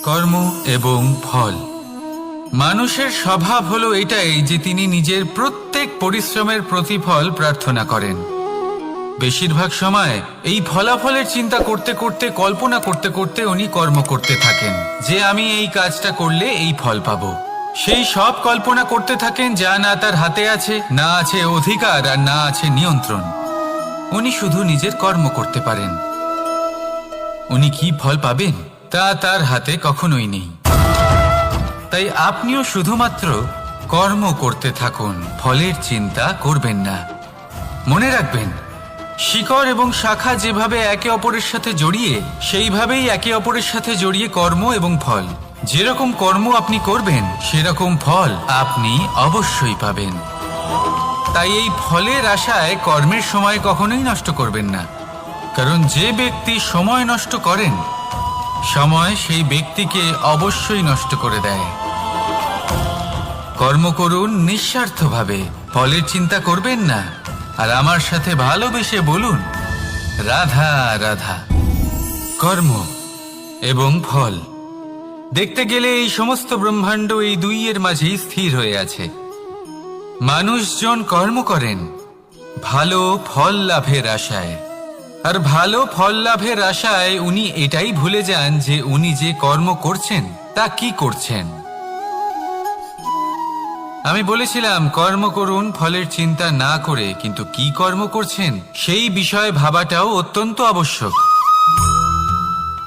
কর্ম এবং ফল। মানুষের স্বভাব হলো এটাই যে তিনি নিজের প্রত্যেক পরিশ্রমের প্রতিফল প্রার্থনা করেন। বেশিরভাগ সময় এই ফলাফলের চিন্তা করতে করতে, কল্পনা করতে করতে উনি কর্ম করতে থাকেন যে আমি এই কাজটা করলে এই ফল পাবো। সেই সব কল্পনা করতে থাকেন যা না তার হাতে আছে, না আছে অধিকার, আর না আছে নিয়ন্ত্রণ। উনি শুধু নিজের কর্ম করতে পারেন। উনি কি ফল পাবেন তা তার হাতে কখনোই নেই। তাই আপনিও শুধুমাত্র কর্ম করতে থাকুন, ফলের চিন্তা করবেন না। মনে রাখবেন, শিকড় এবং শাখা যেভাবে একে অপরের সাথে জড়িয়ে, সেইভাবেই একে অপরের সাথে জড়িয়ে কর্ম এবং ফল। যেরকম কর্ম আপনি করবেন সেরকম ফল আপনি অবশ্যই পাবেন। তাই এই ফলের আশায় কর্মের সময় কখনোই নষ্ট করবেন না, কারণ যে ব্যক্তি সময় নষ্ট করেন, সময় সেই ব্যক্তিকে অবশ্যই নষ্ট করে দেয়। কর্ম করুন নিঃস্বার্থভাবে, ফলের চিন্তা করবেন না, আর আমার সাথে ভালোবেসে বলুন রাধা রাধা। কর্ম এবং ফল। দেখতে গেলে এই সমস্ত ব্রহ্মাণ্ড এই দুইয়ের মাঝেই স্থির হয়ে আছে। মানুষজন কর্ম করেন ভালো ফল লাভের আশায়, আর ভালো ফল লাভের আশায় উনি এটাই ভুলে যান যে উনি যে কর্ম করছেন তা কি করছেন। আমি বলেছিলাম কর্ম করুন ফলের চিন্তা না করে, কিন্তু কি কর্ম করছেন সেই বিষয়ে ভাবাটাও অত্যন্ত আবশ্যক।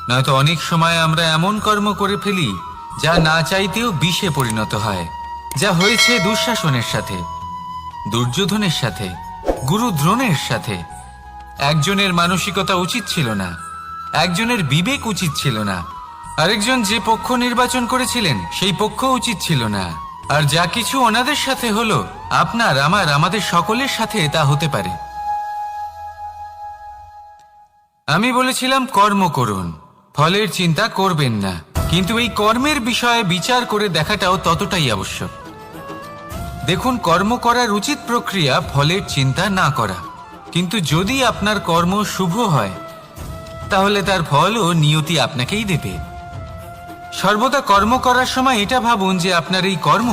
নয়তো অনেক সময় আমরা এমন কর্ম করে ফেলি যা না চাইতেও বিষে পরিণত হয়, যা হয়েছে দুঃশাসনের সাথে, দুর্যোধনের সাথে, গুরু দ্রোণের সাথে। একজনের মানসিকতা উচিত ছিল না, একজনের বিবেক উচিত ছিল না, আরেকজন যে পক্ষ নির্বাচন করেছিলেন সেই পক্ষ উচিত ছিল না। আর যা কিছু ওনাদের সাথে হলো, আপনার, আমার, আমাদের সকলের সাথে তা হতে পারে। আমি বলেছিলাম কর্ম করুন, ফলের চিন্তা করবেন না, কিন্তু এই কর্মের বিষয়ে বিচার করে দেখাটাও ততটাই আবশ্যক। দেখুন, কর্ম করার উচিত প্রক্রিয়া ফলের চিন্তা না করা, কিন্তু যদি আপনার কর্ম শুভ হয় তাহলে তার ফলও নিয়তি আপনাকেই দেবে। সর্বদা কর্ম করার সময় এটা ভাবুন যে আপনার এই কর্ম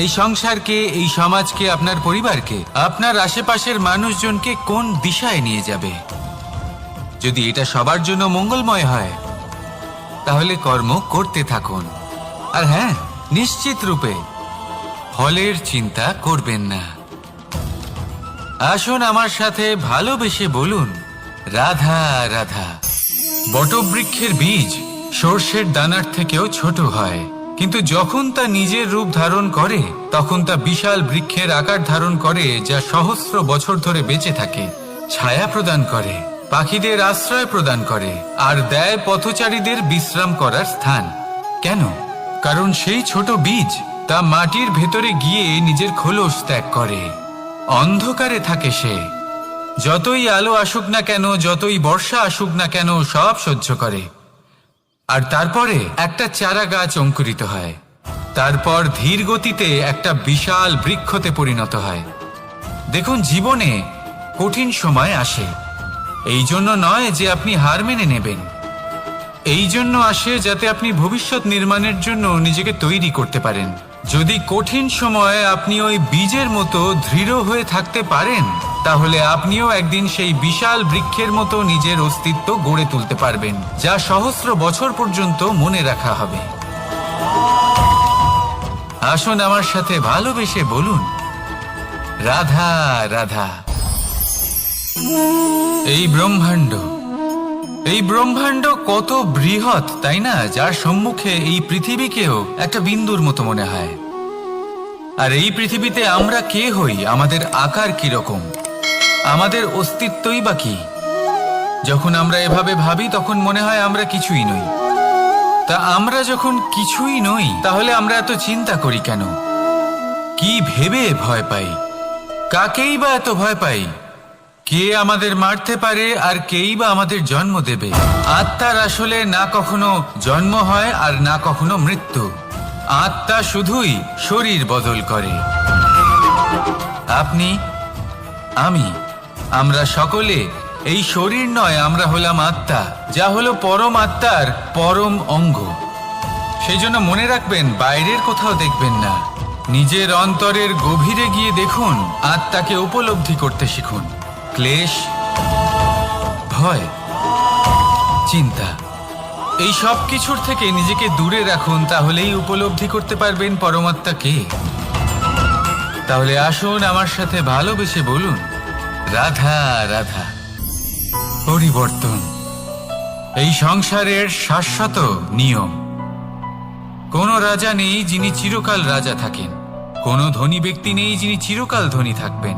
এই সংসারকে, এই সমাজকে, আপনার পরিবারকে, আপনার আশেপাশের মানুষজনকে কোন দিশায় নিয়ে যাবে। যদি এটা সবার জন্য মঙ্গলময় হয় তাহলে কর্ম করতে থাকুন। আর হ্যাঁ, নিশ্চিত রূপে ফলের চিন্তা করবেন না। আসুন আমার সাথে ভালোবেসে বলুন রাধা রাধা। বটবৃক্ষের বীজ সর্ষের দানার থেকেও ছোট হয়, কিন্তু যখন তা নিজের রূপ ধারণ করে তখন তা বিশাল বৃক্ষের আকার ধারণ করে, যা সহস্র বছর ধরে বেঁচে থাকে, ছায়া প্রদান করে, পাখিদের আশ্রয় প্রদান করে, আর দেয় পথচারীদের বিশ্রাম করার স্থান। কেন? কারণ সেই ছোট বীজ তা মাটির ভেতরে গিয়ে নিজের খোলস ত্যাগ করে। অন্ধকারে থাকে সে, যতই আলো আসুক না কেন, যতই বর্ষা আসুক না কেন, সব সহ্য করে। আর তারপরে একটা চারা গাছ অঙ্কুরিত হয়, তারপর ধীর গতিতে একটা বিশাল বৃক্ষতে পরিণত হয়। দেখুন, জীবনে কঠিন সময় আসে, এই জন্য নয় যে আপনি হার মেনে নেবেন, এই জন্য আসে যাতে আপনি ভবিষ্যৎ নির্মাণের জন্য নিজেকে তৈরি করতে পারেন। যদি কঠিন সময়ে আপনি ওই বীজের মতো দৃঢ় হয়ে থাকতে পারেন, তাহলে আপনিও একদিন সেই বিশাল বৃক্ষের মতো নিজের অস্তিত্ব গড়ে তুলতে পারবেন, যা সহস্র বছর পর্যন্ত মনে রাখা হবে। আসুন আমার সাথে ভালোবেসে বলুন রাধা রাধা। এই ব্রহ্মাণ্ড কত বৃহৎ, তাই না? যার সম্মুখে এই পৃথিবীকেও একটা বিন্দুর মতো মনে হয়। আর এই পৃথিবীতে আমরা কে হই, আমাদের আকার কিরকম, আমাদের অস্তিত্বই বা কি? যখন আমরা এভাবে ভাবি তখন মনে হয় আমরা কিছুই নই। তা আমরা যখন কিছুই নই, তাহলে আমরা এত চিন্তা করি কেন? কি ভেবে ভয় পাই? কাকেই বা এত ভয় পাই? কে আমাদের মারতে পারে আর কেই বা আমাদের জন্ম দেবে? আত্মার আসলে না কখনো জন্ম হয় আর না কখনো মৃত্যু। আত্মা শুধুই শরীর বদল করে। আপনি, আমি, আমরা সকলে এই শরীর নয়, আমরা হলাম আত্মা, যা হলো পরম আত্মার পরম অঙ্গ। সেই জন্য মনে রাখবেন, বাইরের কোথাও দেখবেন না, নিজের অন্তরের গভীরে গিয়ে দেখুন, আত্মাকে উপলব্ধি করতে শিখুন। ক্লেশ, ভয়, চিন্তা, এই সব কিছুর থেকে নিজেকে দূরে রাখুন, তাহলেই উপলব্ধি করতে পারবেন পরমাত্মা কে। তাহলে আসুন আমার সাথে ভালোবেসে বলুন, রাধা রাধা। পরিবর্তন এই সংসারের শাশ্বত নিয়ম। কোনো রাজা নেই যিনি চিরকাল রাজা থাকেন, কোনো ধনী ব্যক্তি নেই যিনি চিরকাল ধনী থাকবেন।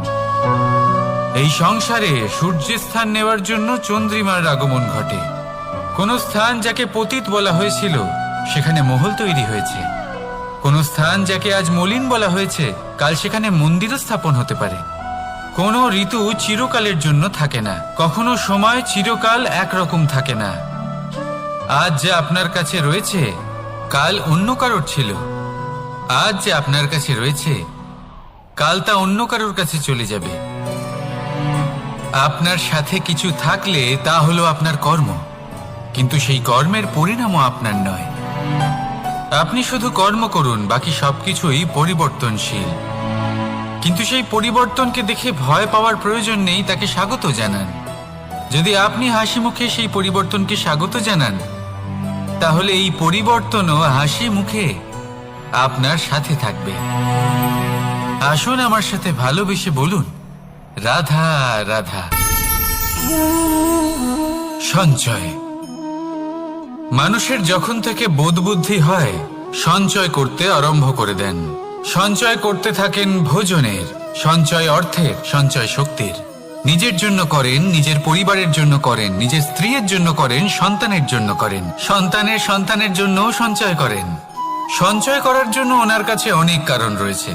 এই সংসারে সূর্যের স্থান নেওয়ার জন্য চন্দ্রিমার আগমন ঘটে। কোন স্থান যাকে পতিত বলা হয়েছিল সেখানে মহল তৈরি হয়েছে। কোন স্থান যাকে আজ মলিন বলা হয়েছে কাল সেখানে মন্দিরও স্থাপন হতে পারে। কোনো ঋতু চিরকালের জন্য থাকে না, কখনো সময় চিরকাল একরকম থাকে না। আজ যে আপনার কাছে রয়েছে কাল অন্য কারোর ছিল, আজ যে আপনার কাছে রয়েছে কাল তা অন্য কারোর কাছে চলে যাবে। আপনার সাথে কিছু থাকলে তা হলো আপনার কর্ম, কিন্তু সেই কর্মের পরিণামও আপনার নয়। আপনি শুধু কর্ম করুন, বাকি সবকিছুই পরিবর্তনশীল। কিন্তু সেই পরিবর্তনকে দেখে ভয় পাওয়ার প্রয়োজন নেই, তাকে স্বাগত জানান। যদি আপনি হাসি মুখে সেই পরিবর্তনকে স্বাগত জানান, তাহলে এই পরিবর্তনও হাসি মুখে আপনার সাথে থাকবে। আসুন আমার সাথে ভালোবেসে বলুন, রাধা রাধা। সঞ্চয়। মানুষের যখন থেকে বোধ বুদ্ধি হয় সঞ্চয় করতে আরম্ভ করে দেন। সঞ্চয় করতে থাকেন ভোজনের, সঞ্চয় অর্থের, সঞ্চয় শক্তির। নিজের জন্য করেন, নিজের পরিবারের জন্য করেন, নিজের স্ত্রীর জন্য করেন, সন্তানের জন্য করেন, সন্তানের সন্তানের জন্যও সঞ্চয় করেন। সঞ্চয় করার জন্য ওনার কাছে অনেক কারণ রয়েছে,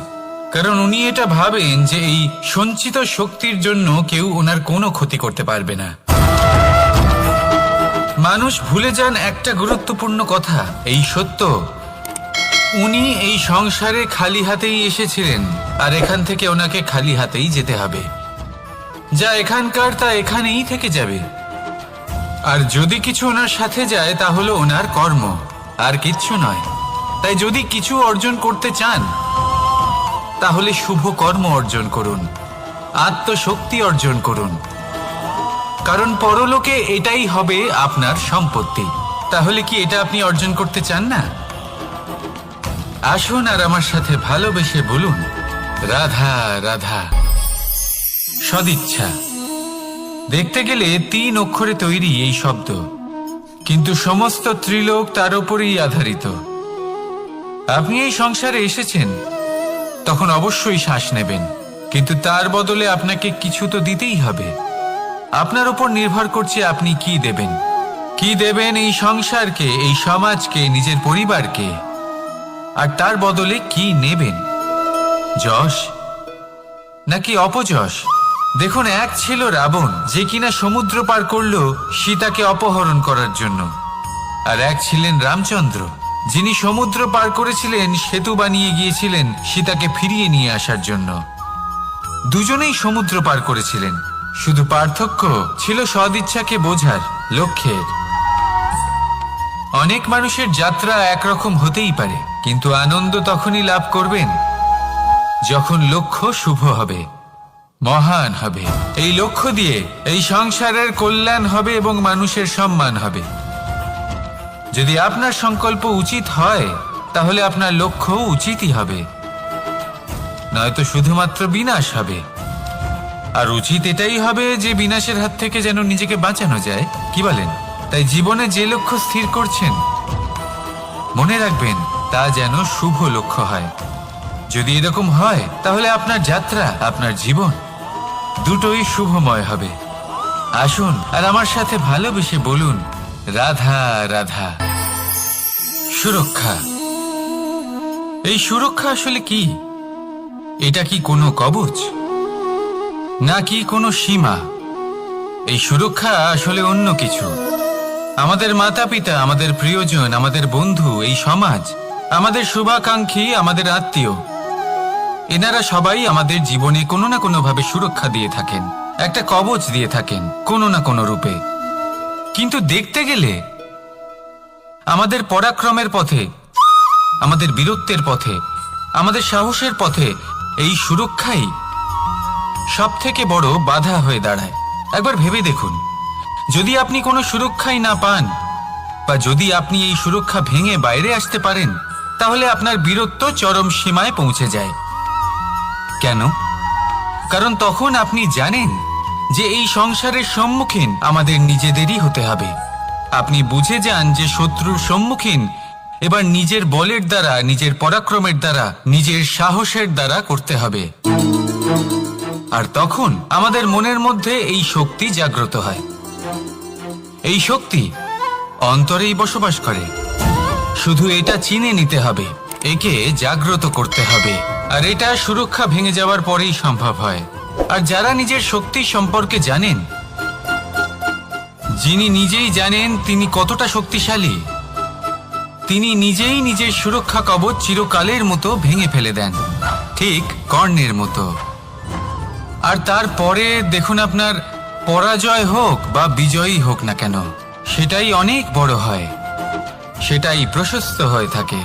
কারণ উনি এটা ভাবেন যে এই সঞ্চিত শক্তির জন্য কেউ ওনার কোনো ক্ষতি করতে পারবে না। মানুষ ভুলে যান একটা গুরুত্বপূর্ণ কথা, এই সত্য, উনি এই সংসারে খালি হাতেই এসেছিলেন, আর এখান থেকে ওনাকে খালি হাতেই যেতে হবে। যা এখানকার তা এখানেই থেকে যাবে। আর যদি কিছু ওনার সাথে যায় তা হলো ওনার কর্ম, আর কিচ্ছু নয়। তাই যদি কিছু অর্জন করতে চান তাহলে শুভ কর্ম অর্জন করুন, আত্মশক্তি অর্জন করুন, কারণ পরলোকে এটাই হবে আপনার সম্পত্তি। তাহলে কি এটা আপনি অর্জন করতে চান না? আসুন আর আমার সাথে ভালোবেসে বলুন, রাধা রাধা। সদিচ্ছা। দেখতে গেলে 3 অক্ষরে তৈরি এই শব্দ, কিন্তু সমস্ত ত্রিলোক তার উপরেই আধারিত। আপনি এই সংসারে এসেছেন, তখন অবশ্যই শ্বাস নেবেন, কিন্তু তার বদলে আপনাকে কিছু তো দিতেই হবে। আপনার উপর নির্ভর করছে আপনি কি দেবেন। কি দেবেন এই সংসারকে, এই সমাজকে, নিজের পরিবারকে, আর তার বদলে কি নেবেন? যশ নাকি অপযশ? দেখুন, এক ছিল রাবণ, যে কিনা সমুদ্র পার করল সীতাকে অপহরণ করার জন্য, আর এক ছিলেন রামচন্দ্র, যিনি সমুদ্র পার করেছিলেন, সেতু বানিয়ে গিয়েছিলেন সীতাকে ফিরিয়ে নিয়ে আসার জন্য। দুজনেই সমুদ্র পার করেছিলেন, শুধু পার্থক্য ছিল সদিচ্ছাকে বোঝার, লক্ষ্যের। অনেক মানুষের যাত্রা একরকম হতেই পারে, কিন্তু আনন্দ তখনই লাভ করবেন যখন লক্ষ্য শুভ হবে, মহান হবে। এই লক্ষ্য দিয়ে এই সংসারের কল্যাণ হবে এবং মানুষের সম্মান হবে। যদি আপনার সংকল্প উচিত হয় তাহলে আপনার লক্ষ্য উচিতই হবে, নয়তো শুধুমাত্র বিনাশ হবে। আর উচিত এটাই হবে যে বিনাশের হাত থেকে যেন নিজেকে বাঁচানো যায়, কি বলেন? তাই জীবনে যে লক্ষ্য স্থির করছেন মনে রাখবেন তা যেন শুভ লক্ষ্য হয়। যদি এরকম হয় তাহলে আপনার যাত্রা, আপনার জীবন দুটোই শুভময় হবে। আসুন আর আমার সাথে ভালোবেসে বলুন, রাধা রাধা। সুরক্ষা। এই সুরক্ষা আসলে কি? এটা কি কোনো কবচ নাকি কোনো সীমা? এই সুরক্ষা আসলে অন্য কিছু। আমাদের মাতা পিতা, আমাদের প্রিয়জন, আমাদের বন্ধু, এই সমাজ, আমাদের শুভাকাঙ্ক্ষী, আমাদের আত্মীয়, এনারা সবাই আমাদের জীবনে কোনো না কোনো ভাবে সুরক্ষা দিয়ে থাকেন, একটা কবচ দিয়ে থাকেন কোনো না কোনো রূপে। কিন্তু দেখতে গেলে আমাদের পরাক্রমের পথে আমাদের বীরত্বের পথে, আমাদের সাহসের পথে এই সুরক্ষাই সব থেকে বড় বাধা হয়ে দাঁড়ায়। একবার ভেবে দেখুন, যদি আপনি কোনো সুরক্ষাই না পান, বা যদি আপনি এই সুরক্ষা ভেঙে বাইরে আসতে পারেন, তাহলে আপনার বীরত্ব চরম সীমায় পৌঁছে যায়। কেন? কারণ তখন আপনি জানেন যে এই সংসারের সম্মুখীন আমাদের নিজেদেরই হতে হবে। আপনি বুঝে যান যে শত্রুর সম্মুখীন এবার নিজের বলের দ্বারা, নিজের পরাক্রমের দ্বারা, নিজের সাহসের দ্বারা করতে হবে। আর তখন আমাদের মনের মধ্যে এই শক্তি জাগ্রত হয়। এই শক্তি অন্তরেই বসবাস করে। শুধু এটা চিনে নিতে হবে, একে জাগ্রত করতে হবে। আর এটা সুরক্ষা ভেঙে যাওয়ার পরেই সম্ভব হয়। আর যারা নিজের শক্তি সম্পর্কে জানেন, যিনি নিজেই জানেন তিনি কতটা শক্তিশালী, তিনি নিজেই নিজের সুরক্ষা কবচ চিরকালের মতো ভেঙে ফেলে দেন, ঠিক কর্ণের মতো। আর তারপরে দেখুন, আপনার পরাজয় হোক বা বিজয়ী হোক না কেন, সেটাই অনেক বড় হয়, সেটাই প্রশস্ত হয়ে থাকে।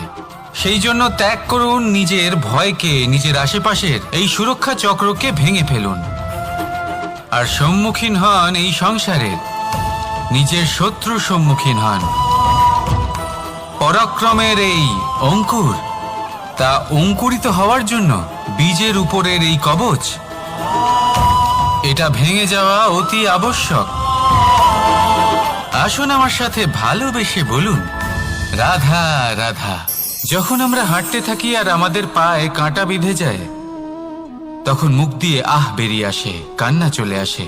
সেই জন্য ত্যাগ করুন নিজের ভয়কে, নিজের আশেপাশের এই সুরক্ষা চক্রকে ভেঙে ফেলুন, আর সম্মুখীন হন এই সংসারের নিজের শত্রুর সম্মুখীন হন। পরাক্রমের এই অঙ্কুর, তা অঙ্কুরিত হওয়ার জন্য বীজের উপরের এই কবচ, এটা ভেঙে যাওয়া অতি আবশ্যক। আসুন আমার সাথে ভালোবেসে বলুন, রাধা রাধা। যখন আমরা হাঁটতে থাকি আর আমাদের পায়ে কাঁটা বিঁধে যায়, তখন মুখ দিয়ে আহ বেরিয়ে আসে, কান্না চলে আসে,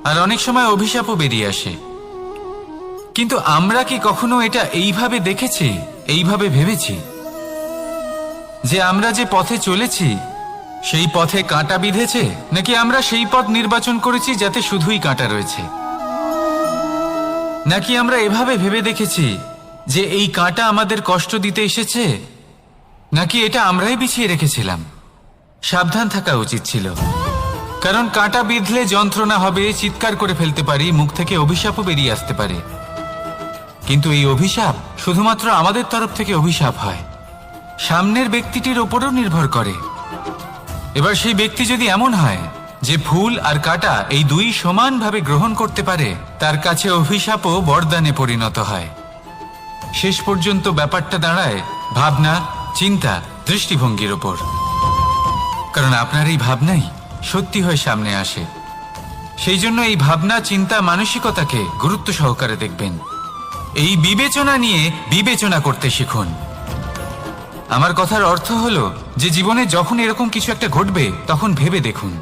আর অনেক সময় অভিশাপও বেরিয়ে আসে। কিন্তু আমরা কি কখনো এটা এইভাবে দেখেছি, এইভাবে ভেবেছি যে আমরা যে পথে চলেছি সেই পথে কাঁটা বিঁধেছে, নাকি আমরা সেই পথ নির্বাচন করেছি যাতে শুধুই কাঁটা রয়েছে? নাকি আমরা এভাবে ভেবে দেখেছি যে এই কাঁটা আমাদের কষ্ট দিতে এসেছে, নাকি এটা আমরাই বিছিয়ে রেখেছিলাম? সাবধান থাকা উচিত ছিল, কারণ কাঁটা বিঁধলে যন্ত্রণা হবে, চিৎকার করে ফেলতে পারি, মুখ থেকে অভিশাপও বেরিয়ে আসতে পারে। কিন্তু এই অভিশাপ শুধুমাত্র আমাদের তরফ থেকে অভিশাপ হয়, সামনের ব্যক্তিটির ওপরও নির্ভর করে। এবার সেই ব্যক্তি যদি এমন হয় যে ফুল আর কাঁটা এই দুই সমানভাবে গ্রহণ করতে পারে, তার কাছে অভিশাপও বরদানে পরিণত হয়। শেষ পর্যন্ত ব্যাপারটা দাঁড়ায় ভাবনা, চিন্তা, দৃষ্টিভঙ্গির ওপর। কারণ আপনার এই ভাবনাই সত্যি হয়ে সামনে আসে। সেই জন্য এই ভাবনা, চিন্তা, মানসিকতাকে গুরুত্ব সহকারে দেখবেন। এই বিবেচনা নিয়ে বিবেচনা করতে শিখুন। আমার কথার অর্থ হলো যে জীবনে যখন এরকম কিছু একটা ঘটবে, তখন ভেবে দেখুন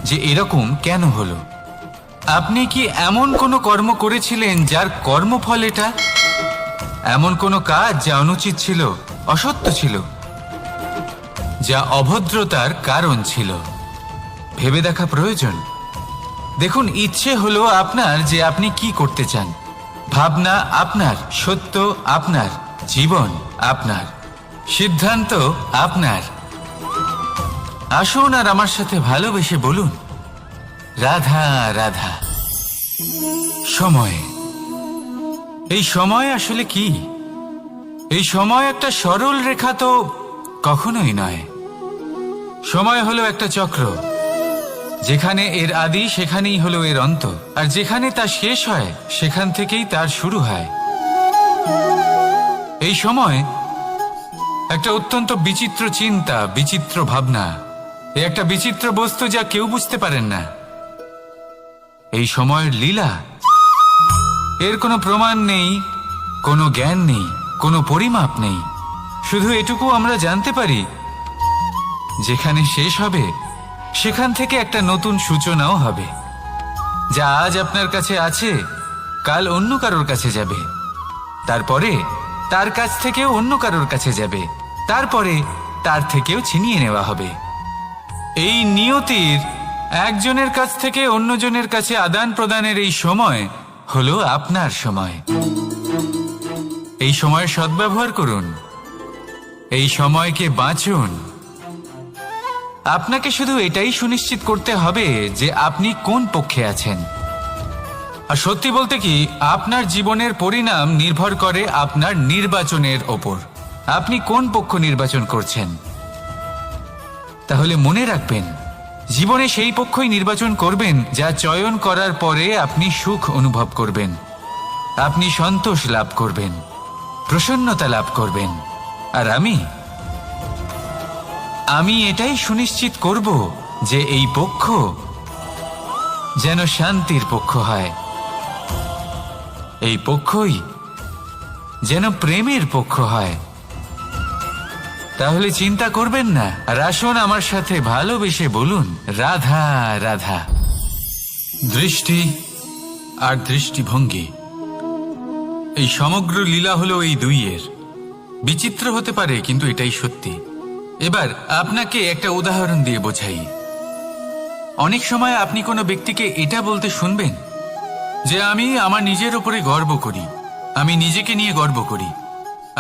যে এরকম কেন হলো। আপনি কি এমন কোনো কর্ম করেছিলেন যার কর্মফল এটা? এমন কোনো কাজ যা অনুচিত ছিল, অসত্য ছিল, যা অভদ্রতার কারণ ছিল? ভেবে দেখা প্রয়োজন। দেখুন, ইচ্ছে হলো আপনার যে আপনি কি করতে চান, ভাবনা আপনার, সত্য আপনার, জীবন আপনার, সিদ্ধান্ত আপনার। আসুন আর আমার সাথে ভালোবেসে বলুন, রাধা রাধা। সময়, এই সময় আসলে কি? এই সময় একটা সরল রেখা তো কখনোই নয়। সময় হলো একটা চক্র, যেখানে এর আদি সেখানেই হলো এর অন্ত, আর যেখানে তা শেষ হয় সেখান থেকেই তার শুরু হয়। এই সময় একটা অত্যন্ত বিচিত্র চিন্তা, বিচিত্র ভাবনা, একটা বিচিত্র বস্তু যা কেউ বুঝতে পারেন না। এই সময়ের লীলা, এর কোনো প্রমাণ নেই, কোনো জ্ঞান নেই, কোনো পরিমাপ নেই। শুধু এটুকু আমরা জানতে পারি, যেখানে শেষ হবে সেখান থেকে একটা নতুন সূচনাও হবে। যা আজ আপনার কাছে আছে, কাল অন্য কারোর কাছে যাবে, তারপরে তার কাছ থেকেও অন্য কারোর কাছে যাবে, তারপরে তার থেকেও ছিনিয়ে নেওয়া হবে। এই নিয়তির একজনের কাছ থেকে অন্যজনের কাছে আদান প্রদানের এই সময় হলো আপনার সময়। এই সময়ের সদ্ব্যবহার করুন, এই সময়কে বাঁচুন। আপনাকে শুধু এটাই সুনিশ্চিত করতে হবে যে আপনি কোন পক্ষে আছেন। আর সত্যি বলতে কি, আপনার জীবনের পরিণাম নির্ভর করে আপনার নির্বাচনের ওপর। আপনি কোন পক্ষ নির্বাচন করছেন। তাহলে মনে রাখবেন, জীবনে সেই পক্ষই নির্বাচন করবেন যা চয়ন করার পরে আপনি সুখ অনুভব করবেন, আপনি সন্তোষ লাভ করবেন, প্রসন্নতা লাভ করবেন। আর আমি এটাই সুনিশ্চিত করব যে এই পক্ষ যেন শান্তির পক্ষ হয়, এই পক্ষই যেন প্রেমের পক্ষ হয়। তাহলে চিন্তা করবেন না, আর আসুন আমার সাথে ভালোবেসে বলুন, রাধা রাধা। দৃষ্টি আর দৃষ্টিভঙ্গি, এই সমগ্র লীলা হলো এই দুইয়ের। বিচিত্র হতে পারে, কিন্তু এটাই সত্যি। এবার আপনাকে একটা উদাহরণ দিয়ে বোঝাই। অনেক সময় আপনি কোনো ব্যক্তিকে এটা বলতে শুনবেন যে আমি আমার নিজের উপরে গর্ব করি, আমি নিজেকে নিয়ে গর্ব করি,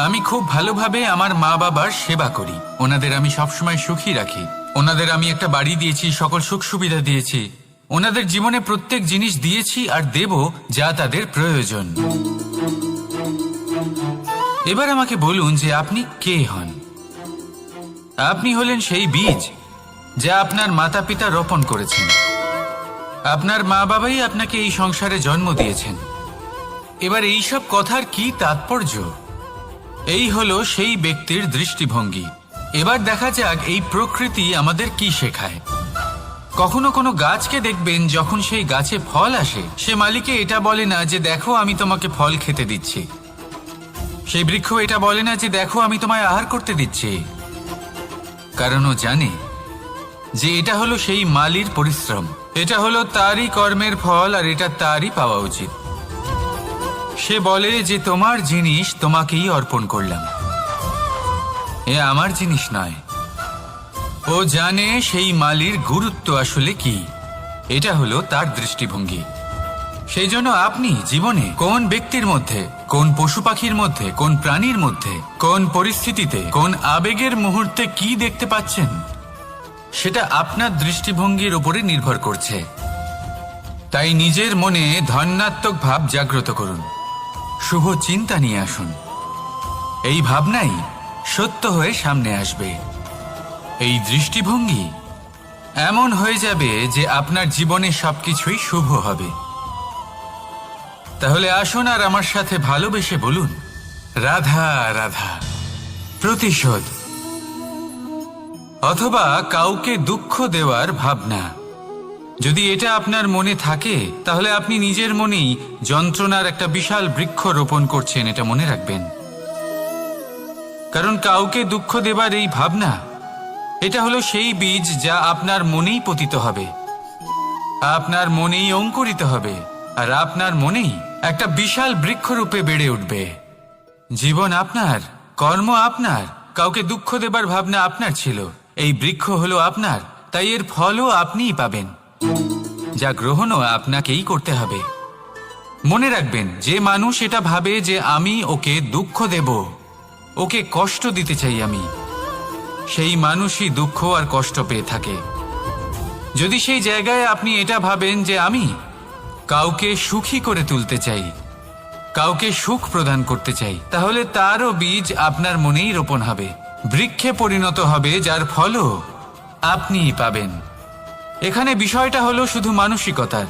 আমি খুব ভালোভাবে আমার মা বাবার সেবা করি, ওনাদের আমি সবসময় সুখী রাখি, ওনাদের আমি একটা বাড়ি দিয়েছি, সকল সুখ সুবিধা দিয়েছি, ওনাদের জীবনে প্রত্যেক জিনিস দিয়েছি আর দেব যা তাদের প্রয়োজন। এবার আমাকে বলুন যে আপনি কে হন। আপনি হলেন সেই বীজ যা আপনার মাতা পিতা রোপণ করেছেন। আপনার মা বাবাই আপনাকে এই সংসারে জন্ম দিয়েছেন। এবার এইসব কথার কি তাৎপর্য? এই হলো সেই ব্যক্তির দৃষ্টিভঙ্গি। এবার দেখা যাক এই প্রকৃতি আমাদের কি শেখায়। কখনো কোনো গাছকে দেখবেন, যখন সেই গাছে ফল আসে, সে মালিকে এটা বলে না যে দেখো আমি তোমাকে ফল খেতে দিচ্ছি। সেই বৃক্ষ এটা বলে না যে দেখো আমি তোমায় আহার করতে দিচ্ছি, কারণ ও জানে যে এটা হলো সেই মালির পরিশ্রম, এটা হলো তারই কর্মের ফল, আর এটা তারই পাওয়া উচিত। সে বলে যে তোমার জিনিস তোমাকেই অর্পণ করলাম, এ আমার জিনিস নয়। ও জানে সেই মালির গুরুত্ব আসলে কি। এটা হলো তার দৃষ্টিভঙ্গি। সেই জন্য আপনি জীবনে কোন ব্যক্তির মধ্যে, কোন পশু পাখির মধ্যে, কোন প্রাণীর মধ্যে, কোন পরিস্থিতিতে, কোন আবেগের মুহূর্তে কি দেখতে পাচ্ছেন, সেটা আপনার দৃষ্টিভঙ্গির উপরে নির্ভর করছে। তাই নিজের মনে ধন্যাত্মক ভাব জাগ্রত করুন, শুভ চিন্তা নিয়ে আসুন। এই ভাবনাই সত্য হয়ে সামনে আসবে। এই দৃষ্টিভঙ্গি এমন হয়ে যাবে যে আপনার জীবনে সবকিছুই শুভ হবে। তাহলে আসুন আর আমার সাথে ভালোবেসে বলুন, রাধা রাধা। প্রতিশোধ অথবা কাউকে দুঃখ দেওয়ার ভাবনা, যদি এটা আপনার মনে থাকে, তাহলে আপনি নিজের মনেই যন্ত্রণার একটা বিশাল বৃক্ষ রোপণ করছেন, এটা মনে রাখবেন। কারণ কাউকে দুঃখ দেবার এই ভাবনা, এটা হলো সেই বীজ যা আপনার মনেই পতিত হবে, আপনার মনেই অঙ্কুরিত হবে, আর আপনার মনেই একটা বিশাল বৃক্ষরূপে বেড়ে উঠবে। জীবন আপনার, কর্ম আপনার, কাউকে দুঃখ দেবার ভাবনা আপনার ছিল, এই বৃক্ষ হলো আপনার, তাই এর ফলও আপনিই পাবেন, যা গ্রহণও আপনাকেই করতে হবে। মনে রাখবেন, যে মানুষ এটা ভাবে যে আমি ওকে দুঃখ দেব, ওকে কষ্ট দিতে চাই আমি, সেই মানুষই দুঃখ আর কষ্ট পেয়ে থাকে। যদি সেই জায়গায় আপনি এটা ভাবেন যে আমি কাউকে সুখী করে তুলতে চাই, কাউকে সুখ প্রদান করতে চাই, তাহলে তারও বীজ আপনার মনেই রোপণ হবে, বৃক্ষে পরিণত হবে, যার ফলও আপনিই পাবেন। এখানে বিষয়টা হলো শুধু মানসিকতার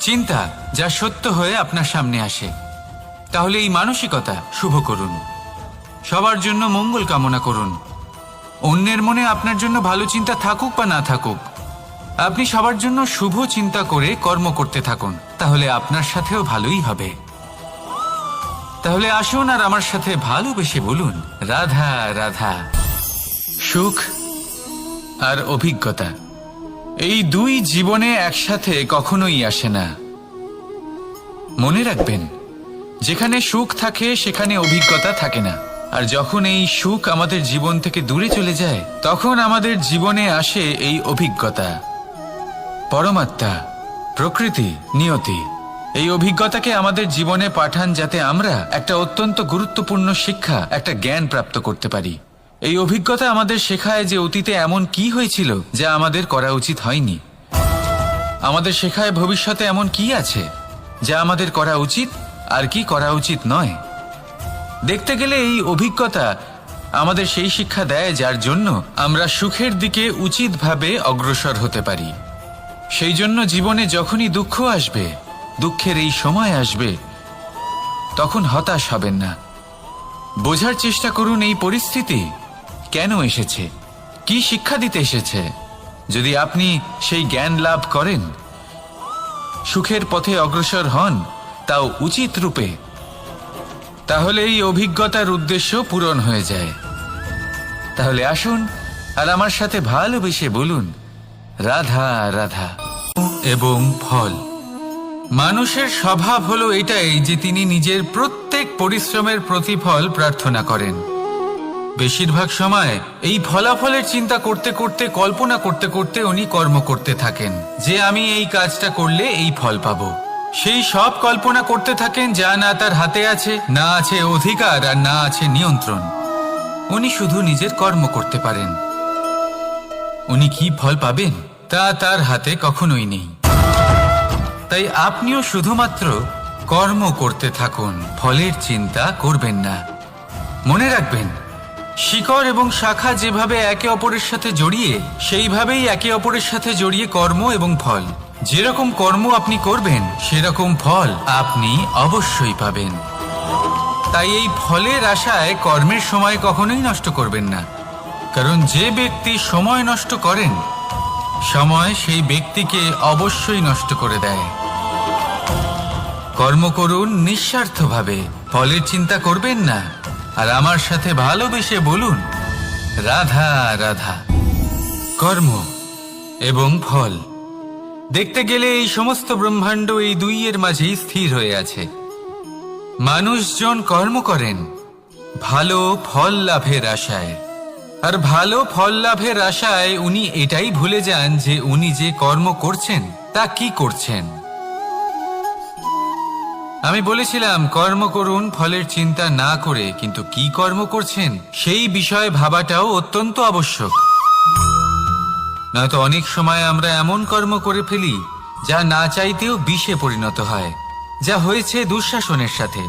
চিন্তা, যা সত্য হয়ে আপনার সামনে আসে। তাহলে এই মানসিকতা শুভ করুন, সবার জন্য মঙ্গল কামনা করুন। অন্যের মনে আপনার জন্য ভালো চিন্তা থাকুক বা না থাকুক, আপনি সবার জন্য শুভ চিন্তা করে কর্ম করতে থাকুন, তাহলে আপনার সাথেও ভালোই হবে। তাহলে আসুন আর আমার সাথে ভালোবেসে বলুন, রাধা রাধা। সুখ আর অভিজ্ঞতা, এই দুই জীবনে একসাথে কখনোই আসে না। মনে রাখবেন, যেখানে সুখ থাকে সেখানে অভিজ্ঞতা থাকে না, আর যখন এই সুখ আমাদের জীবন থেকে দূরে চলে যায়, তখন আমাদের জীবনে আসে এই অভিজ্ঞতা। পরমাত্মা, প্রকৃতি, নিয়তি এই অভিজ্ঞতাকে আমাদের জীবনে পাঠান, যাতে আমরা একটা অত্যন্ত গুরুত্বপূর্ণ শিক্ষা, একটা জ্ঞান প্রাপ্ত করতে পারি। এই অভিজ্ঞতা আমাদের শেখায় যে অতীতে এমন কি হয়েছিল যা আমাদের করা উচিত হয়নি। আমাদের শেখায় ভবিষ্যতে এমন কি আছে যা আমাদের করা উচিত আর কি করা উচিত নয়। দেখতে গেলে এই অভিজ্ঞতা আমাদের সেই শিক্ষা দেয় যার জন্য আমরা সুখের দিকে উচিতভাবে অগ্রসর হতে পারি। সেই জন্য জীবনে যখনই দুঃখ আসবে, দুঃখের এই সময় আসবে, তখন হতাশ হবেন না। বোঝার চেষ্টা করুন এই পরিস্থিতি কেন এসেছে, কি শিক্ষা দিতে এসেছে। যদি আপনি সেই জ্ঞান লাভ করেন, সুখের পথে অগ্রসর হন, তাও উচিত রূপে, তাহলে এই অভিজ্ঞতার উদ্দেশ্য পূরণ হয়ে যায়। তাহলে আসুন আর আমার সাথে ভালোবেসে বলুন, রাধা রাধা। এবং ফল, মানুষের স্বভাব হলো এটাই যে তিনি নিজের প্রত্যেক পরিশ্রমের প্রতিফল প্রার্থনা করেন। বেশিরভাগ সময় এই ফলাফলের চিন্তা করতে করতে, কল্পনা করতে করতে উনি কর্ম করতে থাকেন যে আমি এই কাজটা করলে এই ফল পাবো। সেই সব কল্পনা করতে থাকেন যা না তার হাতে আছে, না আছে অধিকার, আর না আছে নিয়ন্ত্রণ। উনি শুধু নিজের কর্ম করতে পারেন। উনি কি ফল পাবেন তা তার হাতে কখনোই নেই। তাই আপনিও শুধুমাত্র কর্ম করতে থাকুন, ফলের চিন্তা করবেন না। মনে রাখবেন, শিকড় এবং শাখা যেভাবে একে অপরের সাথে জড়িয়ে, সেইভাবেই একে অপরের সাথে জড়িয়ে কর্ম এবং ফল। যেরকম কর্ম আপনি করবেন, সেরকম ফল আপনি অবশ্যই পাবেন। তাই এই ফলের আশায় কর্মের সময় কখনোই নষ্ট করবেন না, কারণ যে ব্যক্তি সময় নষ্ট করেন, সময় সেই ব্যক্তিকে অবশ্যই নষ্ট করে দেয়। কর্ম করুন নিঃস্বার্থভাবে, ফলের চিন্তা করবেন না, আর আমার সাথে ভালোবেসে বলুন, রাধা রাধা। কর্ম এবং ফল, দেখতে গেলে এই সমস্ত ব্রহ্মাণ্ড এই দুইয়ের মাঝেই স্থির হয়ে আছে। মানুষজন কর্ম করেন ভালো ফল লাভের আশায়, আর ভালো ফল লাভের আশায় উনি এটাই ভুলে যান যে উনি যে কর্ম করছেন তা কি করছেন। আমি বলেছিলাম কর্ম করুন ফলের চিন্তা না করে, কিন্তু কি কর্ম করছেন সেই বিষয়ে ভাবাটাও অত্যন্ত আবশ্যক। নয়তো অনেক সময় আমরা এমন কর্ম করে ফেলি যা না চাইতেও বিষে পরিণত হয়, যা হয়েছে দুঃশাসনের সাথে,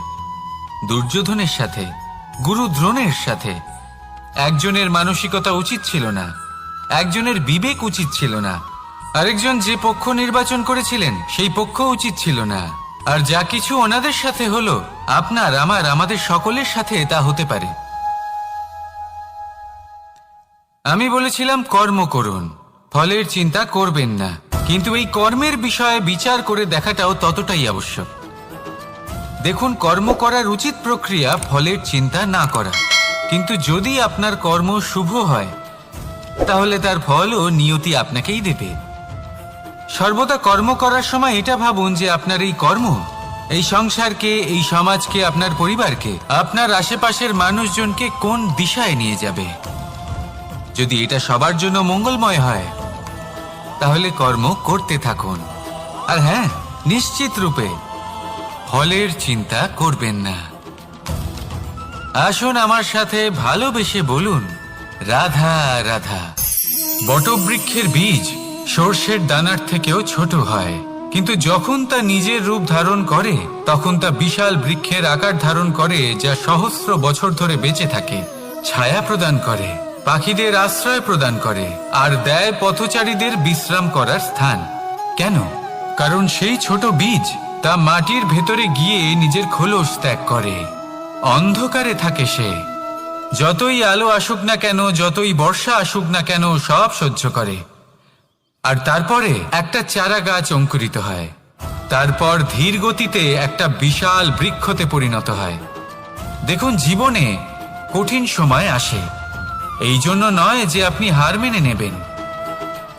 দুর্যোধনের সাথে, গুরু দ্রোণের সাথে। একজনের মানসিকতা উচিত ছিল না, একজনের বিবেক উচিত ছিল না, আরেকজন যে পক্ষ নির্বাচন করেছিলেন সেই পক্ষ উচিত ছিল না। আর যা কিছু ওনাদের সাথে হলো, আপনার, আমার, আমাদের সকলের সাথে তা হতে পারে। আমি বলেছিলাম কর্ম করুন, ফলের চিন্তা করবেন না, কিন্তু এই কর্মের বিষয়ে বিচার করে দেখাটাও ততটাই আবশ্যক। দেখুন, কর্ম করার উচিত প্রক্রিয়া ফলের চিন্তা না করা, কিন্তু যদি আপনার কর্ম শুভ হয়, তাহলে তার ফল ও নিয়তি আপনাকেই দেবে। সর্বদা কর্ম করার সময় এটা ভাবুন যে আপনার এই কর্ম এই সংসারকে, এই সমাজকে, আপনার পরিবারকে, আপনার আশেপাশের মানুষজনকে কোন দিশায় নিয়ে যাবে। যদি এটা সবার জন্য মঙ্গলময় হয়, তাহলে কর্ম করতে থাকুন। আর হ্যাঁ, নিশ্চিত রূপে ফলের চিন্তা করবেন না। আসুন আমার সাথে ভালোবেসে বলুন, রাধা রাধা। বটবৃক্ষের বীজ সর্ষের দানার থেকেও ছোট হয়, কিন্তু যখন তা নিজের রূপ ধারণ করে, তখন তা বিশাল বৃক্ষের আকার ধারণ করে, যা সহস্র বছর ধরে বেঁচে থাকে, ছায়া প্রদান করে, পাখিদের আশ্রয় প্রদান করে, আর দেয় পথচারীদের বিশ্রাম করার স্থান। কেন? কারণ সেই ছোট বীজ তা মাটির ভেতরে গিয়ে নিজের খোলস ত্যাগ করে। অন্ধকারে থাকে সে, যতই আলো আসুক না কেন, যতই বর্ষা আসুক না কেন, সব সহ্য করে। আর তারপরে একটা চারা গাছ অঙ্কুরিত হয়, তারপর ধীর গতিতে একটা বিশাল বৃক্ষতে পরিণত হয়। দেখুন, জীবনে কঠিন সময় আসে, এই জন্য নয় যে আপনি হার মেনে নেবেন,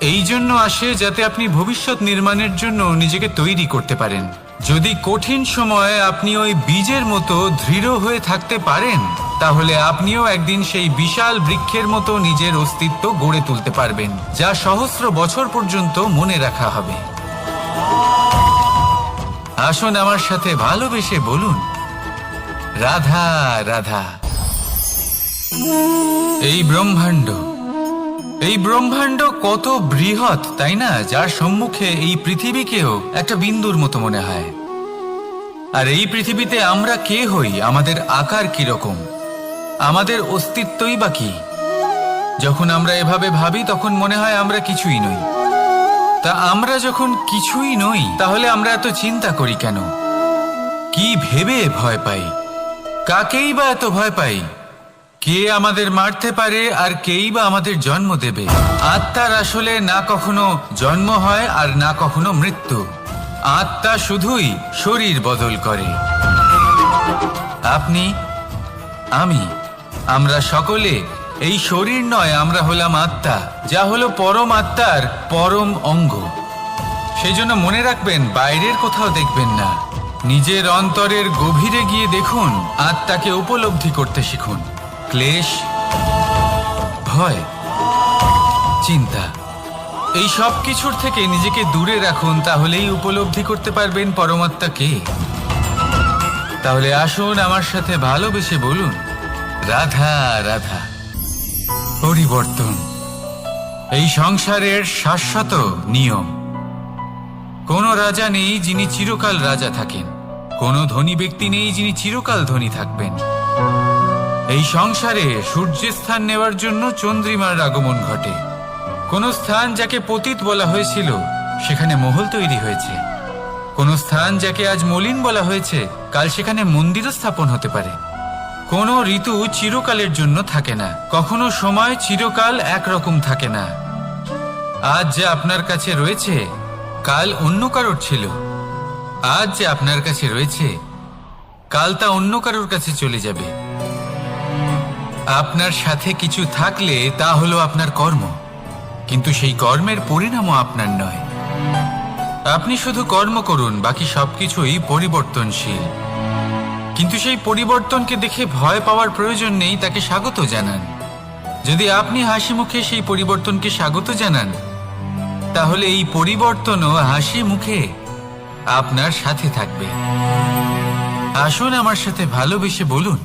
এই জন্য আসে যাতে আপনি ভবিষ্যৎ নির্মাণের জন্য নিজেকে তৈরি করতে পারেন। যদি কঠিন সময়ে আপনি ওই বীজের মতো দৃঢ় হয়ে থাকতে পারেন, তাহলে আপনিও একদিন সেই বিশাল বৃক্ষের মতো নিজের অস্তিত্ব গড়ে তুলতে পারবেন, যা সহস্র বছর পর্যন্ত মনে রাখা হবে। আসুন আমার সাথে ভালোবেসে বলুন, রাধা রাধা। এই ব্রহ্মাণ্ড কত বৃহৎ, তাই না? যার সম্মুখে এই পৃথিবীকেও একটা বিন্দুর মতো মনে হয়। আর এই পৃথিবীতে আমরা কে হই, আমাদের আকার কিরকম, আমাদের অস্তিত্বই বা কি? যখন আমরা এভাবে ভাবি তখন মনে হয় আমরা কিছুই নই। তা আমরা যখন কিছুই নই তাহলে আমরা এত চিন্তা করি কেন? কি ভেবে ভয় পাই? কাকেই বা এত ভয় পাই? কে আমাদের মারতে পারে আর কেই বা আমাদের জন্ম দেবে? আত্মার আসলে না কখনো জন্ম হয় আর না কখনো মৃত্যু। আত্মা শুধুই শরীর বদল করে। আপনি, আমি, আমরা সকলে এই শরীর নয়, আমরা হলাম আত্মা, যা হলো পরম আত্মার পরম অঙ্গ। সেই জন্য মনে রাখবেন, বাইরের কোথাও দেখবেন না, নিজের অন্তরের গভীরে গিয়ে দেখুন, আত্মাকে উপলব্ধি করতে শিখুন। ক্লেশ, ভয়, চিন্তা, এই সব কিছুর থেকে নিজেকে দূরে রাখুন, তাহলেই উপলব্ধি করতে পারবেন পরমাত্মাকে। তাহলে আসুন আমার সাথে ভালোবেসে বলুন, রাধা রাধা। পরিবর্তন এই সংসারের শাশ্বত নিয়ম। কোনো রাজা নেই যিনি চিরকাল রাজা থাকেন, কোনো ধনী ব্যক্তি নেই যিনি চিরকাল ধনী থাকবেন। এই সংসারে সূর্যের স্থান নেওয়ার জন্য চন্দ্রিমার আগমন ঘটে। কোন স্থান যাকে পতিত বলা হয়েছিল সেখানে মহল তৈরি হয়েছে। কোন স্থান যাকে আজ মলিন বলা হয়েছে কাল সেখানে মন্দিরও স্থাপন হতে পারে। কোন ঋতু চিরকালের জন্য থাকে না, কখনো সময় চিরকাল একরকম থাকে না। আজ যে আপনার কাছে রয়েছে কাল অন্য কারোর ছিল। আজ যে আপনার কাছে রয়েছে কাল তা অন্য কারোর কাছে চলে যাবে। আপনার সাথে কিছু থাকলে তা হলো আপনার কর্ম, কিন্তু সেই কর্মের পরিণামও আপনার নয়। আপনি শুধু কর্ম করুন, বাকি সবকিছুই পরিবর্তনশীল। কিন্তু সেই পরিবর্তনকে দেখে ভয় পাওয়ার প্রয়োজন নেই, তাকে স্বাগত জানান। যদি আপনি হাসি মুখে সেই পরিবর্তনকে স্বাগত জানান, তাহলে এই পরিবর্তনও হাসি মুখে আপনার সাথে থাকবে। আসুন আমার সাথে ভালোবেসে বলুন,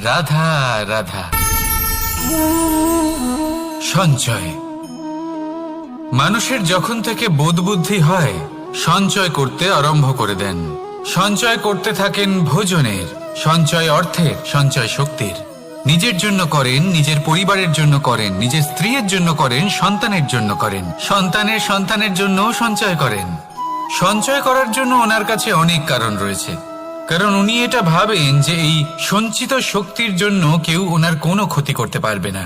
রাধা রাধা। সঞ্চয়। মানুষের যখন থেকে বোধ বুদ্ধি হয় সঞ্চয় করতে আরম্ভ করে দেন। সঞ্চয় করতে থাকেন ভোজনের, সঞ্চয় অর্থের, সঞ্চয় শক্তির। নিজের জন্য করেন, নিজের পরিবারের জন্য করেন, নিজের স্ত্রীর জন্য করেন, সন্তানের জন্য করেন, সন্তানের সন্তানের জন্য সঞ্চয় করেন। সঞ্চয় করার জন্য ওনার কাছে অনেক কারণ রয়েছে, কারণ উনি এটা ভাবেন যে এই সঞ্চিত শক্তির জন্য কেউ ওনার কোনো ক্ষতি করতে পারবে না।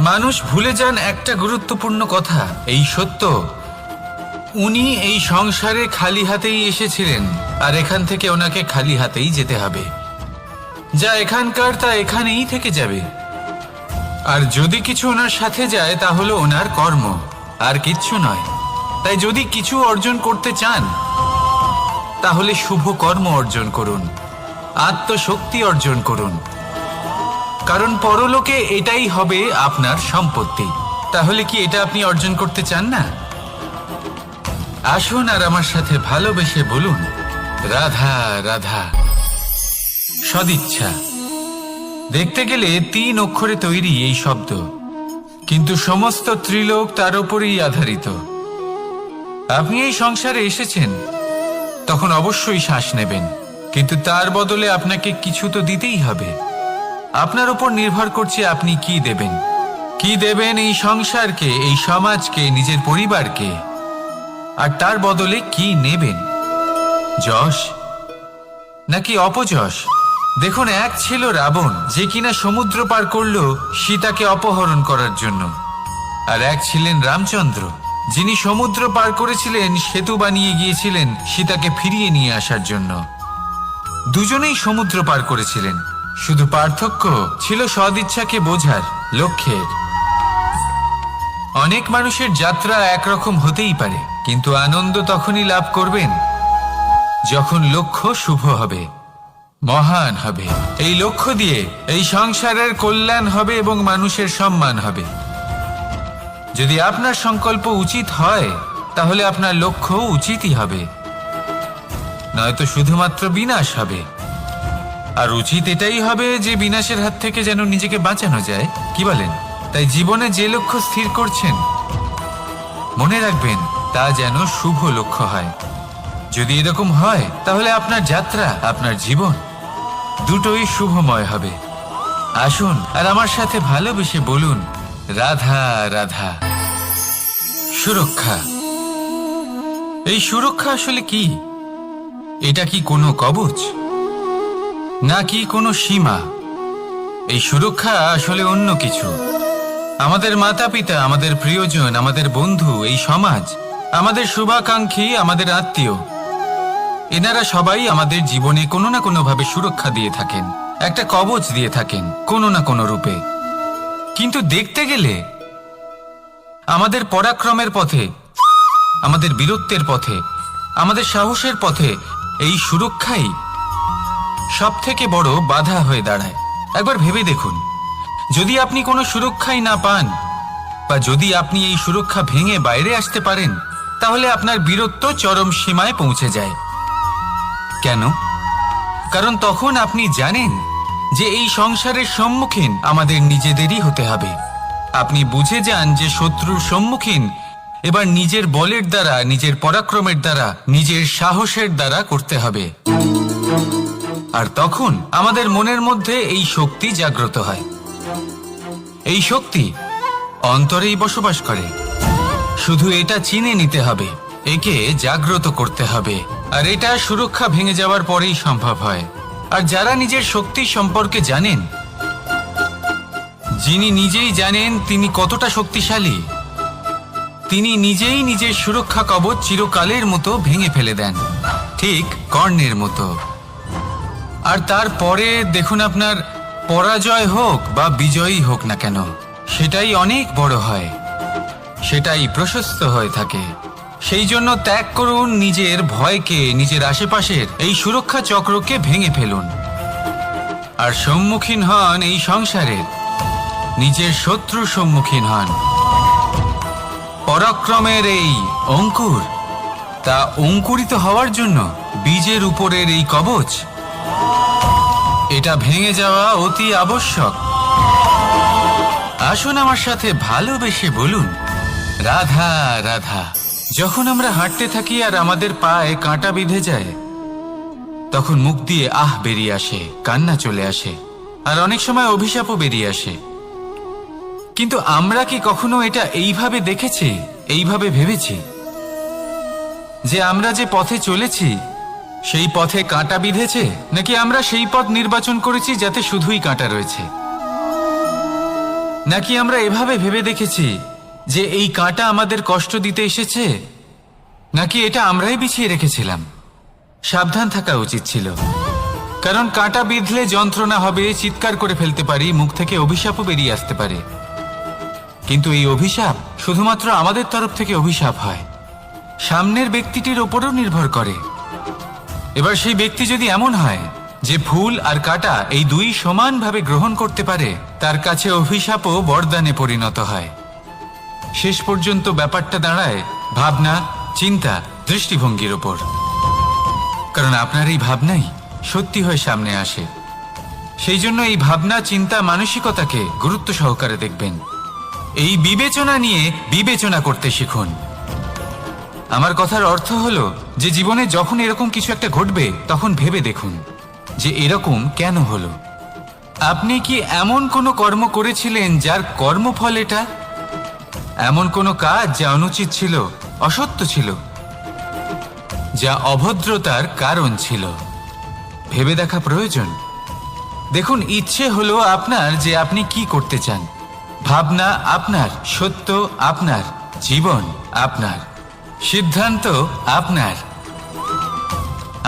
মানুষ ভুলে যান একটা গুরুত্বপূর্ণ কথা, এই সত্য, উনি এই সংসারে খালি হাতেই এসেছিলেন আর এখান থেকে ওনাকে খালি হাতেই যেতে হবে। যা এখানকার তা এখানেই থেকে যাবে। আর যদি কিছু ওনার সাথে যায় তা হলো ওনার কর্ম, আর কিচ্ছু নয়। তাই যদি কিছু অর্জন করতে চান তাহলে শুভ কর্ম অর্জন করুন, আত্মশক্তি অর্জন করুন, কারণ পরলোকে এটাই হবে আপনার সম্পত্তি। তাহলে কি এটা আপনি অর্জন করতে চান না? আসুন আর আমার সাথে ভালোবেসে বলুন, রাধা রাধা। সদিচ্ছা। দেখতে গেলে 3 অক্ষরে তৈরি এই শব্দ, কিন্তু সমস্ত ত্রিলোক তার উপরেই আধারিত। আপনি এই সংসারে এসেছেন, তখন অবশ্যই শ্বাস নেবেন, কিন্তু তার বদলে আপনাকে কিছু তো দিতেই হবে। আপনার উপর নির্ভর করছে আপনি কি দেবেন। কি দেবেন এই সংসারকে, এই সমাজকে, নিজের পরিবারকে, আর তার বদলে কি নেবেন? যশ নাকি অপযশ? দেখুন, এক ছিল রাবণ, যে কিনা সমুদ্র পার করলো সীতাকে অপহরণ করার জন্য, আর এক ছিলেন রামচন্দ্র, যিনি সমুদ্র পার করেছিলেন, সেতু বানিয়ে গিয়েছিলেন সীতাকে ফিরিয়ে নিয়ে আসার জন্য। দুজনেই সমুদ্র পার করেছিলেন, শুধু পার্থক্য ছিল সদিচ্ছাকে বোঝার, লক্ষ্যের। অনেক মানুষের যাত্রা একরকম হতেই পারে, কিন্তু আনন্দ তখনই লাভ করবেন যখন লক্ষ্য শুভ হবে, মহান হবে। এই লক্ষ্য দিয়ে এই সংসারের কল্যাণ হবে এবং মানুষের সম্মান হবে। যদি আপনার সংকল্প উচিত হয় তাহলে আপনার লক্ষ্য উচিতই হবে, নয়তো শুধুমাত্র বিনাশ হবে। আর উচিত এটাই হবে যে বিনাশের হাত থেকে যেন নিজেকে বাঁচানো যায়, কি বলেন? তাই জীবনে যে লক্ষ্য স্থির করছেন মনে রাখবেন তা যেন শুভ লক্ষ্য হয়। যদি এরকম হয় তাহলে আপনার যাত্রা, আপনার জীবন দুটোই শুভময় হবে। আসুন আর আমার সাথে ভালোবেসে বলুন, রাধা রাধা। সুরক্ষা। এই সুরক্ষা আসলে কি? এটা কি কোনো কবচ, নাকি কোনো সীমা? এই সুরক্ষা আসলে অন্য কিছু। আমাদের মাতা পিতা, আমাদের প্রিয়জন, আমাদের বন্ধু, এই সমাজ, আমাদের শুভাকাঙ্ক্ষী, আমাদের আত্মীয়, এনারা সবাই আমাদের জীবনে কোনো না কোনো ভাবে সুরক্ষা দিয়ে থাকেন, একটা কবচ দিয়ে থাকেন কোনো না কোনো রূপে। কিন্তু দেখতে গেলে আমাদের পরাক্রমের পথে, আমাদের বীরত্বের পথে, আমাদের সাহসের পথে এই সুরক্ষাই সব থেকে বড় বাধা হয়ে দাঁড়ায়। একবার ভেবে দেখুন, যদি আপনি কোনো সুরক্ষাই না পান, বা যদি আপনি এই সুরক্ষা ভেঙে বাইরে আসতে পারেন, তাহলে আপনার বীরত্ব চরম সীমায় পৌঁছে যায়। কেন? কারণ তখন আপনি জানেন যে এই সংসারের সম্মুখীন আমাদের নিজেদেরই হতে হবে। আপনি বুঝে যান যে শত্রুর সম্মুখীন এবার নিজের বলের দ্বারা, নিজের পরাক্রমের দ্বারা, নিজের সাহসের দ্বারা করতে হবে। আর তখন আমাদের মনের মধ্যে এই শক্তি জাগ্রত হয়। এই শক্তি অন্তরেই বসবাস করে। শুধু এটা চিনে নিতে হবে, একে জাগ্রত করতে হবে। আর এটা সুরক্ষা ভেঙে যাওয়ার পরেই সম্ভব হয়। আর যারা নিজের শক্তি সম্পর্কে জানেন, যিনি নিজেই জানেন তিনি কতটা শক্তিশালী, তিনি নিজেই নিজের সুরক্ষা কবচ চিরকালের মতো ভেঙে ফেলে দেন, ঠিক কর্ণের মতো। আর তারপরে দেখুন, আপনার পরাজয় হোক বা বিজয়ী হোক না কেন, সেটাই অনেক বড় হয়, সেটাই প্রশস্ত হয়ে থাকে। সেই জন্য ত্যাগ করুন নিজের ভয়কে, নিজের আশেপাশের এই সুরক্ষা চক্রকে ভেঙে ফেলুন। আর সম্মুখীন হন এই সংসারের নিজের শত্রু সম্মুখীন হন। পরাক্রমের এই অঙ্কুর, তা অঙ্কুরিত হওয়ার জন্য বীজের উপরের এই কবচ, এটা ভেঙে যাওয়া অতি আবশ্যক। আসুন আমার সাথে ভালোবেসে বলুন, রাধা রাধা। যখন আমরা হাঁটতে থাকি আর আমাদের পায়ে কাঁটা বিঁধে যায়, তখন মুখ দিয়ে আহ বেরিয়ে আসে, কান্না চলে আসে, আর অনেক সময় অভিশাপও বেরিয়ে আসে। কিন্তু আমরা কি কখনো এটা এইভাবে দেখেছি, এইভাবে ভেবেছি যে আমরা যে পথে চলেছি সেই পথে কাঁটা বিঁধেছে, নাকি আমরা সেই পথ নির্বাচন করেছি যাতে শুধুই কাঁটা রয়েছে? নাকি আমরা এভাবে ভেবে দেখেছি যে এই কাঁটা আমাদের কষ্ট দিতে এসেছে, নাকি এটা আমরাই বিছিয়ে রেখেছিলাম? সাবধান থাকা উচিত ছিল, কারণ কাঁটা বিঁধলে যন্ত্রণা হবে, চিৎকার করে ফেলতে পারি, মুখ থেকে অভিশাপও বেরিয়ে আসতে পারে। কিন্তু এই অভিশাপ শুধুমাত্র আমাদের তরফ থেকে অভিশাপ হয়, সামনের ব্যক্তিটির ওপরও নির্ভর করে। এবার সেই ব্যক্তি যদি এমন হয় যে ফুল আর কাঁটা এই দুই সমানভাবে গ্রহণ করতে পারে, তার কাছে অভিশাপও বরদানে পরিণত হয়। শেষ পর্যন্ত ব্যাপারটা দাঁড়ায় ভাবনা, চিন্তা, দৃষ্টিভঙ্গির ওপর। কারণ আপনার এই ভাবনাই সত্যি হয়ে সামনে আসে। সেই জন্য এই ভাবনা, চিন্তা, মানসিকতাকে গুরুত্ব সহকারে দেখবেন। এই বিবেচনা নিয়ে বিবেচনা করতে শিখুন। আমার কথার অর্থ হলো যে জীবনে যখন এরকম কিছু একটা ঘটবে, তখন ভেবে দেখুন যে এরকম কেন হলো। আপনি কি এমন কোনো কর্ম করেছিলেন যার কর্মফল এটা? এমন কোনো কাজ যা অনুচিত ছিল, অসত্য ছিল, যা অভদ্রতার কারণ ছিল? ভেবে দেখা প্রয়োজন। দেখুন, ইচ্ছে হলো আপনার যে আপনি কি করতে চান, ভাবনা আপনার, সত্য আপনার, জীবন আপনার, সিদ্ধান্ত আপনার।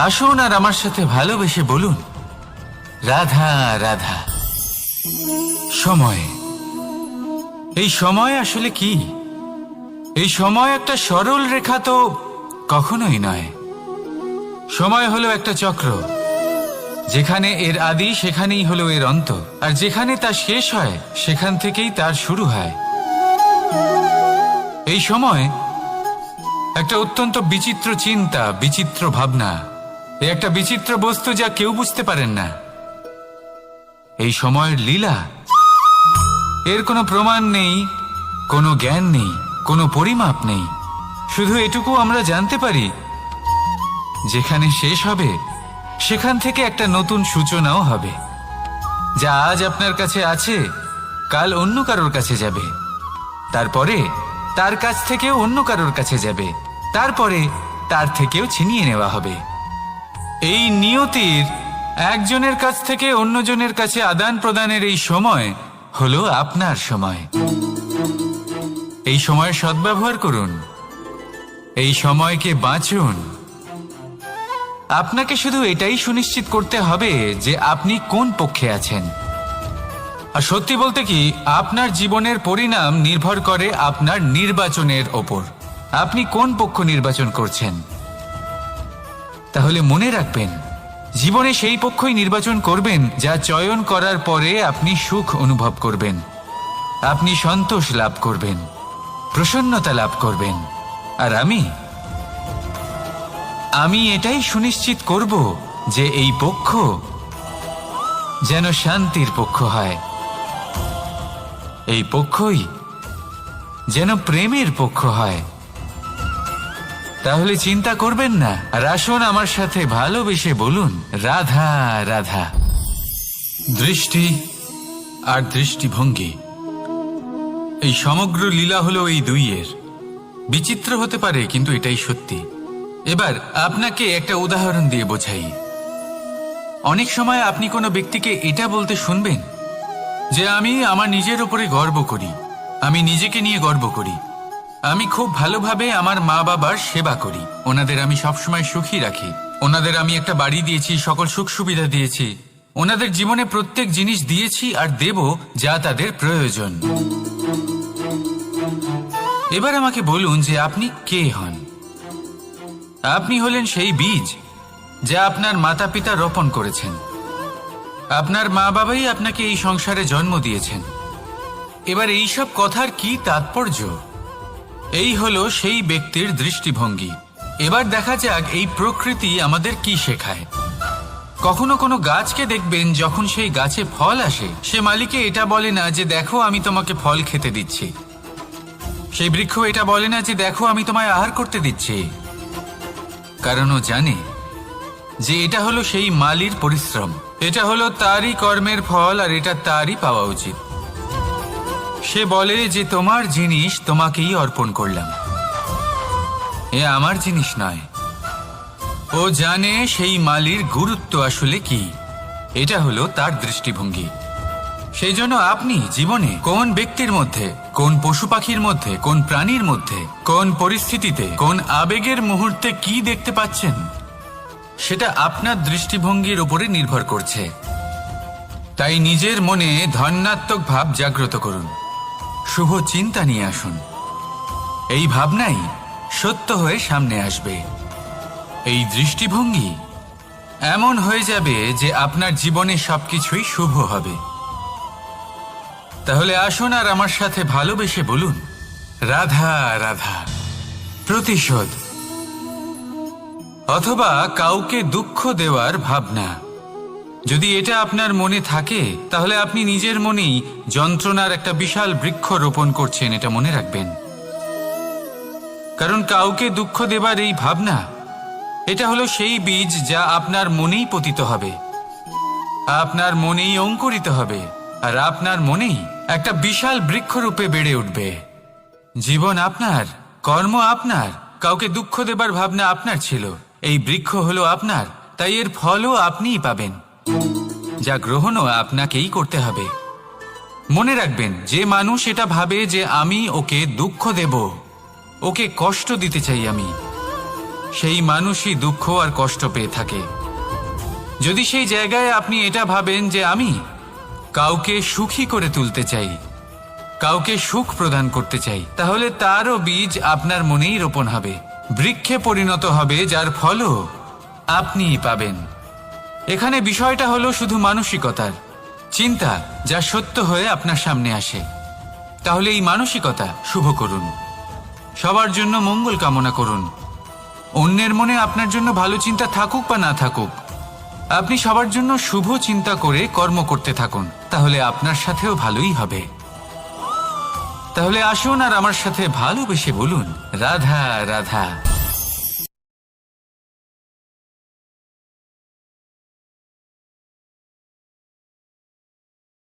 আসুন আর আমার সাথে ভালোবেসে বলুন, রাধা রাধা। সময়। এই সময় আসলে কি? এই সময় একটা সরল রেখা তো কখনোই নয়। সময় হলো একটা চক্র, যেখানে এর আদি সেখানেই হলো এর অন্ত, আর যেখানে তা শেষ হয় সেখান থেকেই তার শুরু হয়। এই সময় একটা অত্যন্ত বিচিত্র চিন্তা, বিচিত্র ভাবনা, একটা বিচিত্র বস্তু যা কেউ বুঝতে পারেন না। এই সময়ের লীলা, এর কোনো প্রমাণ নেই, কোনো জ্ঞান নেই, কোনো পরিমাপ নেই। শুধু এটুকু আমরা জানতে পারি, যেখানে শেষ হবে সেখান থেকে একটা নতুন সূচনাও হবে। যা আজ আপনার কাছে আছে কাল অন্য কারোর কাছে যাবে, তারপরে তার কাছ থেকেও অন্য কারোর কাছে যাবে, তারপরে তার থেকেও ছিনিয়ে নেওয়া হবে। এই নিয়তির একজনের কাছ থেকে অন্যজনের কাছে আদান প্রদানের এই সময় হলো আপনার সময়। এই সময়ের সদ্ব্যবহার করুন, এই সময়কে বাঁচুন। আপনাকে শুধু এটাই সুনিশ্চিত করতে হবে যে আপনি কোন পক্ষে আছেন। আর সত্যি বলতে কি, আপনার জীবনের পরিণাম নির্ভর করে আপনার নির্বাচনের ওপর। আপনি কোন পক্ষ নির্বাচন করছেন। তাহলে মনে রাখবেন, জীবনে সেই পক্ষই নির্বাচন করবেন যা চয়ন করার পরে আপনি সুখ অনুভব করবেন, আপনি সন্তোষ লাভ করবেন, প্রসন্নতা লাভ করবেন। আর আমি এটাই সুনিশ্চিত করব যে এই পক্ষ যেন শান্তির পক্ষ হয়, এই পক্ষই যেন প্রেমের পক্ষ হয়। তাহলে চিন্তা করবেন না, আর আসুন আমার সাথে ভালোবেসে বলুন, রাধা রাধা। দৃষ্টি আর দৃষ্টিভঙ্গি, এই সমগ্র লীলা হলো এই দুইয়ের। বিচিত্র হতে পারে, কিন্তু এটাই সত্যি। এবার আপনাকে একটা উদাহরণ দিয়ে বোঝাই। অনেক সময় আপনি কোনো ব্যক্তিকে এটা বলতে শুনবেন যে আমি আমার নিজের উপরে গর্ব করি, আমি নিজেকে নিয়ে গর্ব করি, আমি খুব ভালোভাবে আমার মা বাবার সেবা করি, ওনাদের আমি সবসময় সুখী রাখি, ওনাদের আমি একটা বাড়ি দিয়েছি, সকল সুখ সুবিধা দিয়েছি, ওনাদের জীবনে প্রত্যেক জিনিস দিয়েছি আর দেব যা তাদের প্রয়োজন। এবার আমাকে বলুন যে আপনি কে হন। আপনি হলেন সেই বীজ যা আপনার মাতা পিতা রোপণ করেছেন। আপনার মা বাবাই আপনাকে এই সংসারে জন্ম দিয়েছেন। এবার এইসব কথার কি তাৎপর্য? এই হলো সেই ব্যক্তির দৃষ্টিভঙ্গি। এবার দেখা যাক এই প্রকৃতি আমাদের কি শেখায়। কখনো কোনো গাছকে দেখবেন, যখন সেই গাছে ফল আসে, সে মালিকে এটা বলে না যে দেখো আমি তোমাকে ফল খেতে দিচ্ছি। সেই বৃক্ষ এটা বলে না যে দেখো আমি তোমায় আহার করতে দিচ্ছি, কারণ ও জানে যে এটা হলো সেই মালির পরিশ্রম, এটা হলো তারই কর্মের ফল, আর এটা তারই পাওয়া উচিত। সে বলে যে তোমার জিনিস তোমাকেই অর্পণ করলাম, এ আমার জিনিস নয়। ও জানে সেই মালির গুরুত্ব আসলে কি। এটা হলো তার দৃষ্টিভঙ্গি। সেই জন্য আপনি জীবনে কোন ব্যক্তির মধ্যে, কোন পশু পাখির মধ্যে, কোন প্রাণীর মধ্যে, কোন পরিস্থিতিতে, কোন আবেগের মুহূর্তে কি দেখতে পাচ্ছেন, সেটা আপনার দৃষ্টিভঙ্গির উপরে নির্ভর করছে। তাই নিজের মনে ধন্যাত্মক ভাব জাগ্রত করুন, শুভ চিন্তা নিয়ে আসুন। এই ভাবনাই সত্য হয়ে সামনে আসবে। এই দৃষ্টিভঙ্গি এমন হয়ে যাবে যে আপনার জীবনে সবকিছুই শুভ হবে। তাহলে আসুন আর আমার সাথে ভালোবেসে বলুন, রাধা রাধা। প্রতিশোধ অথবা কাউকে দুঃখ দেওয়ার ভাবনা, যদি এটা আপনার মনে থাকে, তাহলে আপনি নিজের মনেই যন্ত্রণার একটা বিশাল বৃক্ষ রোপণ করছেন, এটা মনে রাখবেন। কারণ কাউকে দুঃখ দেবার এই ভাবনা, এটা হলো সেই বীজ যা আপনার মনেই পতিত হবে, আপনার মনেই অঙ্কুরিত হবে, আর আপনার মনেই একটা বিশাল বৃক্ষরূপে বেড়ে উঠবে। জীবন আপনার, কর্ম আপনার, কাউকে দুঃখ দেবার ভাবনা আপনার ছিল, এই বৃক্ষ হলো আপনার, তাই এর ফলও আপনিই পাবেন, যা গ্রহণও আপনাকেই করতে হবে। মনে রাখবেন, যে মানুষ এটা ভাবে যে আমি ওকে দুঃখ দেব, ওকে কষ্ট দিতে চাই আমি, সেই মানুষই দুঃখ আর কষ্ট পেয়ে থাকে। যদি সেই জায়গায় আপনি এটা ভাবেন যে আমি কাউকে সুখী করে তুলতে চাই, কাউকে সুখ প্রদান করতে চাই, তাহলে তারও বীজ আপনার মনেই রোপণ হবে, বৃক্ষে পরিণত হবে, যার ফলও আপনিই পাবেন। এখানে বিষয়টা হলো শুধু মানসিকতার চিন্তা, যা সত্য হয়ে আপনার সামনে আসে। তাহলে এই মানসিকতা শুভ করুন, সবার জন্য মঙ্গল কামনা করুন। অন্যের মনে আপনার জন্য ভালো চিন্তা থাকুক বা না থাকুক, আপনি সবার জন্য শুভ চিন্তা করে কর্ম করতে থাকুন, তাহলে আপনার সাথেও ভালোই হবে। তাহলে আসুন আর আমার সাথে ভালোবেসে বলুন, রাধা রাধা।